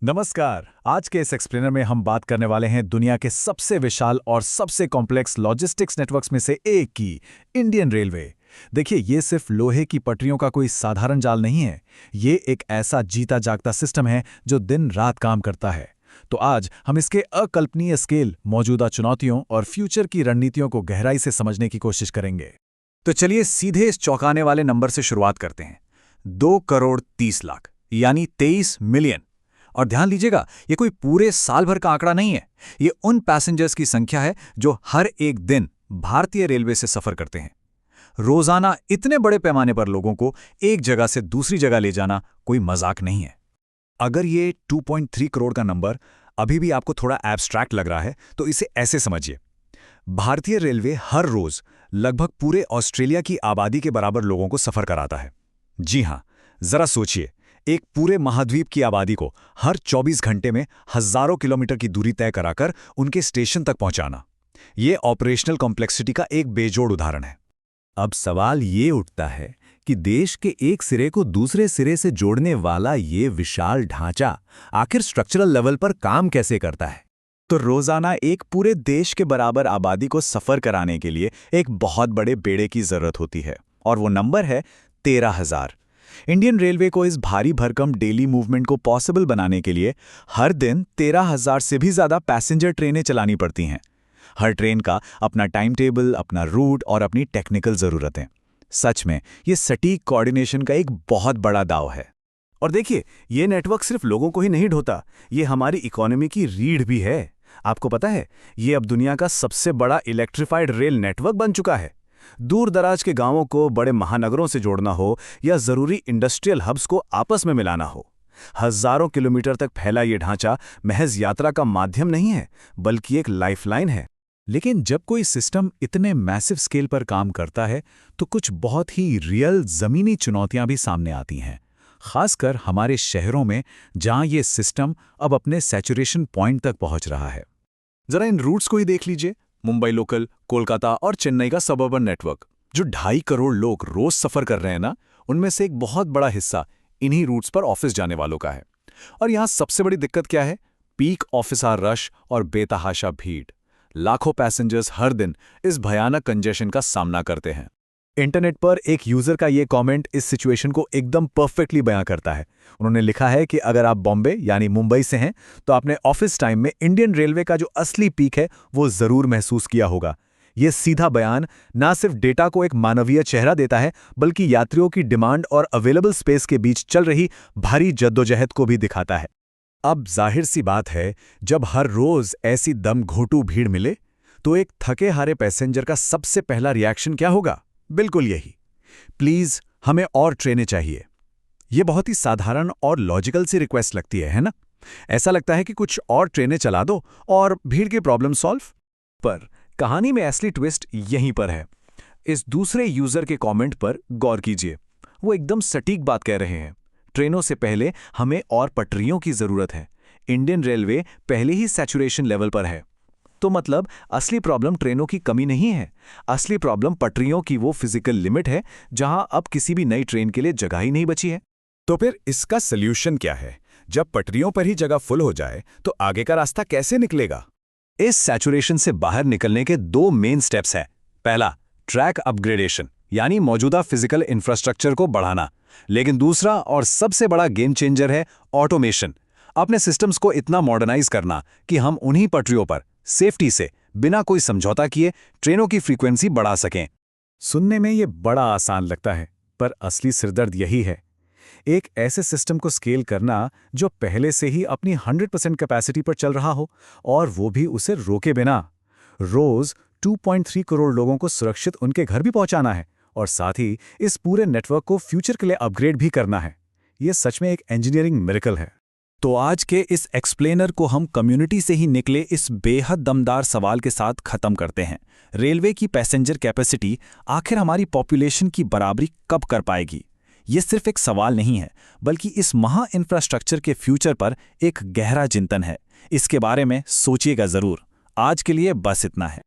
नमस्कार। आज के इस एक्सप्लेनर में हम बात करने वाले हैं दुनिया के सबसे विशाल और सबसे कॉम्प्लेक्स लॉजिस्टिक्स नेटवर्क्स में से एक की, इंडियन रेलवे। देखिए, ये सिर्फ लोहे की पटरियों का कोई साधारण जाल नहीं है। ये एक ऐसा जीता जागता सिस्टम है जो दिन रात काम करता है। तो आज हम इसके अकल्पनीय स्केल, मौजूदा चुनौतियों और फ्यूचर की रणनीतियों को गहराई से समझने की कोशिश करेंगे। तो चलिए सीधे इस चौंकाने वाले नंबर से शुरुआत करते हैं। 2,30,00,000 यानी 23 मिलियन। और ध्यान दीजिएगा, ये कोई पूरे साल भर का आंकड़ा नहीं है। ये उन पैसेंजर्स की संख्या है जो हर एक दिन भारतीय रेलवे से सफर करते हैं। रोजाना इतने बड़े पैमाने पर लोगों को एक जगह से दूसरी जगह ले जाना कोई मजाक नहीं है। अगर ये 2.3 करोड़ का नंबर अभी भी आपको थोड़ा एब्स्ट्रैक्ट लग रहा है, तो इसे ऐसे समझिए। भारतीय रेलवे हर रोज लगभग पूरे ऑस्ट्रेलिया की आबादी के बराबर लोगों को सफर कराता है। जी हां, जरा सोचिए, एक पूरे महाद्वीप की आबादी को हर 24 घंटे में हजारों किलोमीटर की दूरी तय कराकर उनके स्टेशन तक पहुंचाना, ये ऑपरेशनल कॉम्प्लेक्सिटी का एक बेजोड़ उदाहरण है। अब सवाल ये उठता है कि देश के एक सिरे को दूसरे सिरे से जोड़ने वाला ये विशाल ढांचा आखिर स्ट्रक्चरल लेवल पर काम कैसे करता है। तो रोजाना एक पूरे देश के बराबर आबादी को सफर कराने के लिए एक बहुत बड़े बेड़े की जरूरत होती है, और वो नंबर है 13,000। इंडियन रेलवे को इस भारी भरकम डेली मूवमेंट को पॉसिबल बनाने के लिए हर दिन 13,000 से भी ज्यादा पैसेंजर ट्रेनें चलानी पड़ती हैं। हर ट्रेन का अपना टाइम टेबल, अपना रूट और अपनी टेक्निकल जरूरतें। सच में ये सटीक कोऑर्डिनेशन का एक बहुत बड़ा दांव है। और देखिए, ये नेटवर्क सिर्फ लोगों को ही नहीं ढोता, ये हमारी इकोनॉमी की रीढ़ भी है। आपको पता है, ये अब दुनिया का सबसे बड़ा इलेक्ट्रिफाइड रेल नेटवर्क बन चुका है। दूर दराज के गांवों को बड़े महानगरों से जोड़ना हो या जरूरी इंडस्ट्रियल हब्स को आपस में मिलाना हो, हजारों किलोमीटर तक फैला ये ढांचा महज यात्रा का माध्यम नहीं है, बल्कि एक लाइफलाइन है। लेकिन जब कोई सिस्टम इतने मैसिव स्केल पर काम करता है, तो कुछ बहुत ही रियल जमीनी चुनौतियां भी सामने आती हैं, खासकर हमारे शहरों में, जहां ये सिस्टम अब अपने सैचुरेशन पॉइंट तक पहुंच रहा है। जरा इन रूट्स को ही देख लीजिए। मुंबई लोकल, कोलकाता और चेन्नई का सबअर्बन नेटवर्क, जो 2.5 करोड़ लोग रोज सफर कर रहे हैं ना, उनमें से एक बहुत बड़ा हिस्सा इन्हीं रूट्स पर ऑफिस जाने वालों का है। और यहां सबसे बड़ी दिक्कत क्या है? पीक ऑफिस आवर रश और बेतहाशा भीड़। लाखों पैसेंजर्स हर दिन इस भयानक कंजेशन का सामना करते हैं। इंटरनेट पर एक यूजर का ये कमेंट इस सिचुएशन को एकदम परफेक्टली बयां करता है। उन्होंने लिखा है कि अगर आप बॉम्बे यानी मुंबई से हैं, तो आपने ऑफिस टाइम में इंडियन रेलवे का जो असली पीक है वो जरूर महसूस किया होगा। ये सीधा बयान ना सिर्फ डेटा को एक मानवीय चेहरा देता है, बल्कि यात्रियों की डिमांड और अवेलेबल स्पेस के बीच चल रही भारी जद्दोजहद को भी दिखाता है। अब जाहिर सी बात है, जब हर रोज ऐसी दम घोंटू भीड़ मिले, तो एक थके हारे पैसेंजर का सबसे पहला रिएक्शन क्या होगा? बिल्कुल यही, प्लीज हमें और ट्रेनें चाहिए। यह बहुत ही साधारण और लॉजिकल सी रिक्वेस्ट लगती है ना? ऐसा लगता है कि कुछ और ट्रेनें चला दो और भीड़ की प्रॉब्लम सॉल्व। पर कहानी में असली ट्विस्ट यहीं पर है। इस दूसरे यूजर के कमेंट पर गौर कीजिए। वो एकदम सटीक बात कह रहे हैं। ट्रेनों से पहले हमें और पटरियों की जरूरत है। इंडियन रेलवे पहले ही सैचुरेशन लेवल पर है। तो मतलब असली प्रॉब्लम ट्रेनों की कमी नहीं है, असली प्रॉब्लम पटरियों की वो फिजिकल लिमिट है, जहां अब किसी भी नई ट्रेन के लिए जगह ही नहीं बची है। तो फिर इसका सल्यूशन क्या है? जब पटरियों पर ही जगह फुल हो जाए, तो आगे का रास्ता कैसे निकलेगा? इस सैचुरेशन से बाहर निकलने के 2 मेन स्टेप्स हैं। पहला, ट्रैक अपग्रेडेशन, यानी मौजूदा फिजिकल इंफ्रास्ट्रक्चर को बढ़ाना। लेकिन दूसरा और सबसे बड़ा गेम चेंजर है ऑटोमेशन। अपने सिस्टम्स को इतना मॉडर्नाइज करना कि हम उन्हीं पटरियों पर सेफ्टी से, बिना कोई समझौता किए, ट्रेनों की फ्रीक्वेंसी बढ़ा सकें। सुनने में ये बड़ा आसान लगता है, पर असली सिरदर्द यही है। एक ऐसे सिस्टम को स्केल करना जो पहले से ही अपनी 100% कैपेसिटी पर चल रहा हो, और वो भी उसे रोके बिना। रोज 2.3 करोड़ लोगों को सुरक्षित उनके घर भी पहुंचाना है, और साथ ही इस पूरे नेटवर्क को फ्यूचर के लिए अपग्रेड भी करना है। ये सच में एक इंजीनियरिंग मिरेकल है। तो आज के इस एक्सप्लेनर को हम कम्युनिटी से ही निकले इस बेहद दमदार सवाल के साथ खत्म करते हैं। रेलवे की पैसेंजर कैपेसिटी आखिर हमारी पॉपुलेशन की बराबरी कब कर पाएगी? ये सिर्फ एक सवाल नहीं है, बल्कि इस महा इंफ्रास्ट्रक्चर के फ्यूचर पर एक गहरा चिंतन है। इसके बारे में सोचिएगा जरूर। आज के लिए बस इतना है।